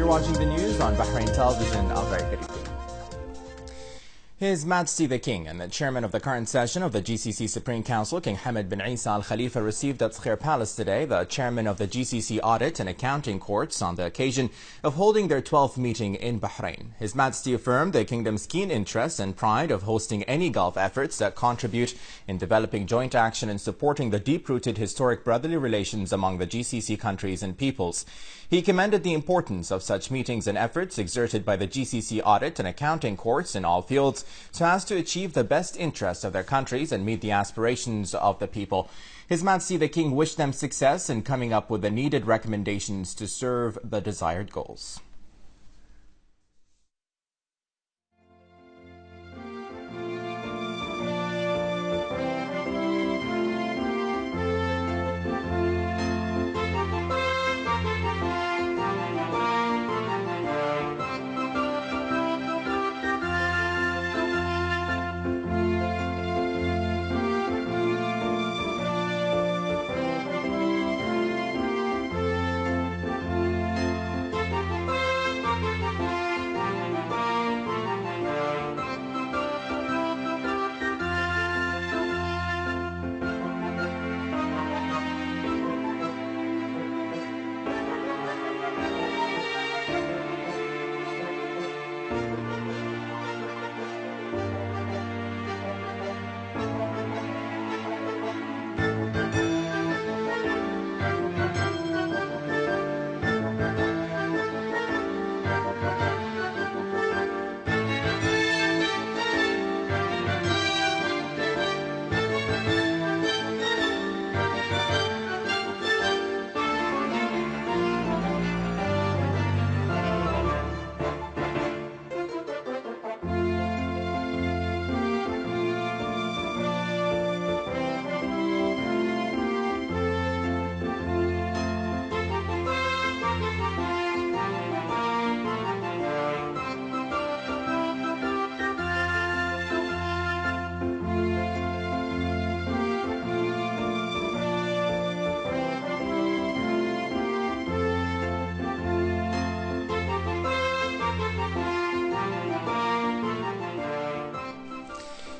You're watching the news on Bahrain Television. A very good evening. His Majesty the King and the Chairman of the current session of the GCC Supreme Council, King Hamad bin Isa Al Khalifa, received at Khair Palace today the Chairman of the GCC Audit and Accounting Courts on the occasion of holding their 12th meeting in Bahrain. His Majesty affirmed the Kingdom's keen interest and pride of hosting any Gulf efforts that contribute in developing joint action and supporting the deep-rooted historic brotherly relations among the GCC countries and peoples. He commended the importance of such meetings and efforts exerted by the GCC Audit and Accounting Courts in all fields so as to achieve the best interests of their countries and meet the aspirations of the people. His Majesty the King wished them success in coming up with the needed recommendations to serve the desired goals.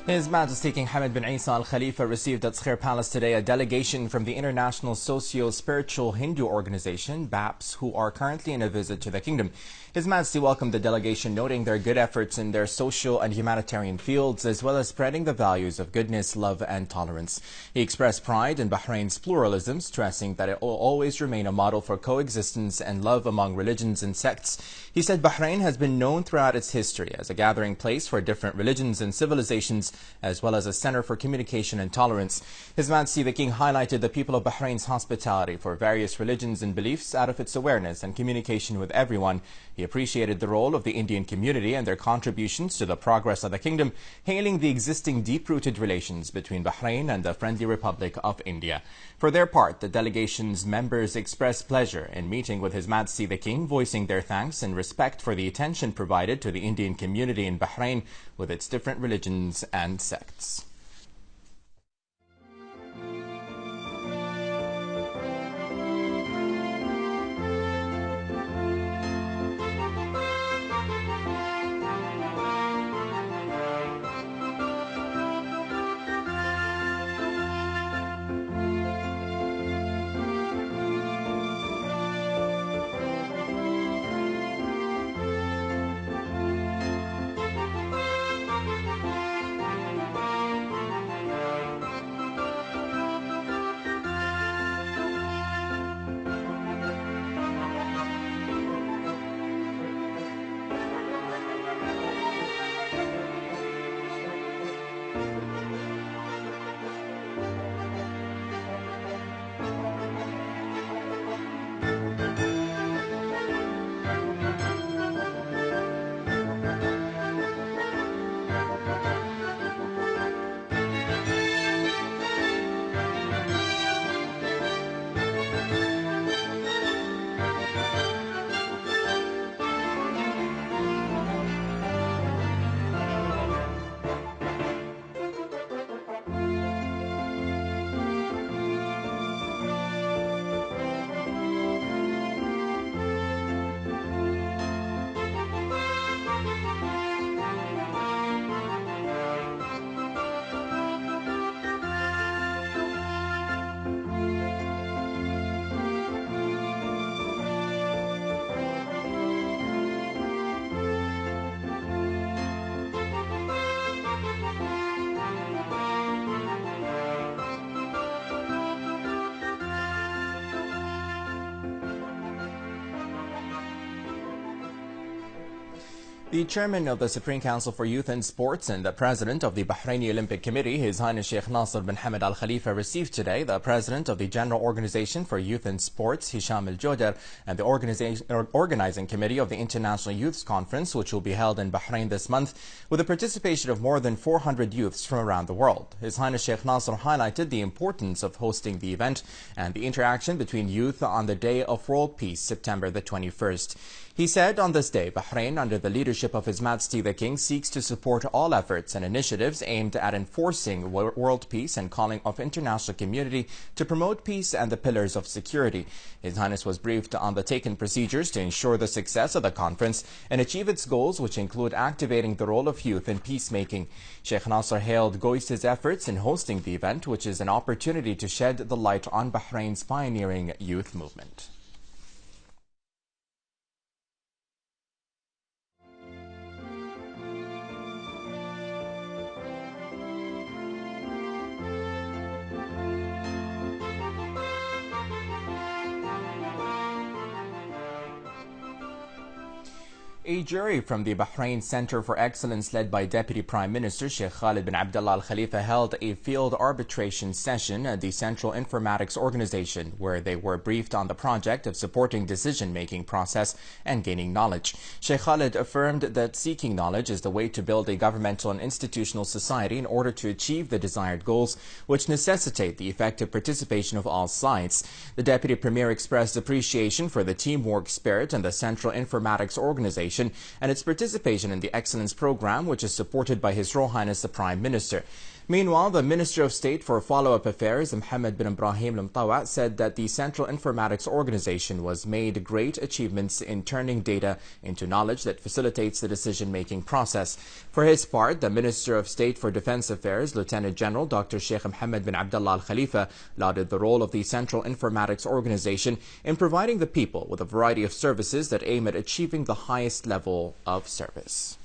His Majesty King Hamad bin Isa Al Khalifa received at Khair Palace today a delegation from the International Socio-Spiritual Hindu Organization, BAPS, who are currently in a visit to the kingdom. His Majesty welcomed the delegation, noting their good efforts in their social and humanitarian fields, as well as spreading the values of goodness, love, and tolerance. He expressed pride in Bahrain's pluralism, stressing that it will always remain a model for coexistence and love among religions and sects. He said Bahrain has been known throughout its history as a gathering place for different religions and civilizations, as well as a center for communication and tolerance. His Majesty the King highlighted the people of Bahrain's hospitality for various religions and beliefs out of its awareness and communication with everyone. He appreciated the role of the Indian community and their contributions to the progress of the kingdom, hailing the existing deep-rooted relations between Bahrain and the Friendly Republic of India. For their part, the delegation's members expressed pleasure in meeting with His Majesty the King, voicing their thanks and respect for the attention provided to the Indian community in Bahrain with its different religions and sects. The chairman of the Supreme Council for Youth and Sports and the president of the Bahraini Olympic Committee, His Highness Sheikh Nasser bin Hamad Al Khalifa, received today the president of the General Organization for Youth and Sports, Hisham Al Joder, and the organizing committee of the International Youth Conference, which will be held in Bahrain this month, with the participation of more than 400 youths from around the world. His Highness Sheikh Nasser highlighted the importance of hosting the event and the interaction between youth on the Day of World Peace, September the 21st. He said on this day, Bahrain, under the leadership of His Majesty the King, seeks to support all efforts and initiatives aimed at enforcing world peace and calling of international community to promote peace and the pillars of security. His Highness was briefed on the taken procedures to ensure the success of the conference and achieve its goals, which include activating the role of youth in peacemaking. Sheikh Nasser hailed GOIS's efforts in hosting the event, which is an opportunity to shed the light on Bahrain's pioneering youth movement. A jury from the Bahrain Center for Excellence, led by Deputy Prime Minister Sheikh Khalid bin Abdullah Al Khalifa, held a field arbitration session at the Central Informatics Organization, where they were briefed on the project of supporting decision-making process and gaining knowledge. Sheikh Khalid affirmed that seeking knowledge is the way to build a governmental and institutional society in order to achieve the desired goals, which necessitate the effective participation of all sides. The Deputy Premier expressed appreciation for the teamwork spirit and the Central Informatics Organization and its participation in the Excellence Program, which is supported by His Royal Highness the Prime Minister. Meanwhile, the Minister of State for Follow-up Affairs, Mohammed bin Ibrahim Al-Mtawa, said that the Central Informatics Organization was made great achievements in turning data into knowledge that facilitates the decision-making process. For his part, the Minister of State for Defense Affairs, Lieutenant General Dr. Sheikh Mohammed bin Abdullah Al Khalifa, lauded the role of the Central Informatics Organization in providing the people with a variety of services that aim at achieving the highest level of service.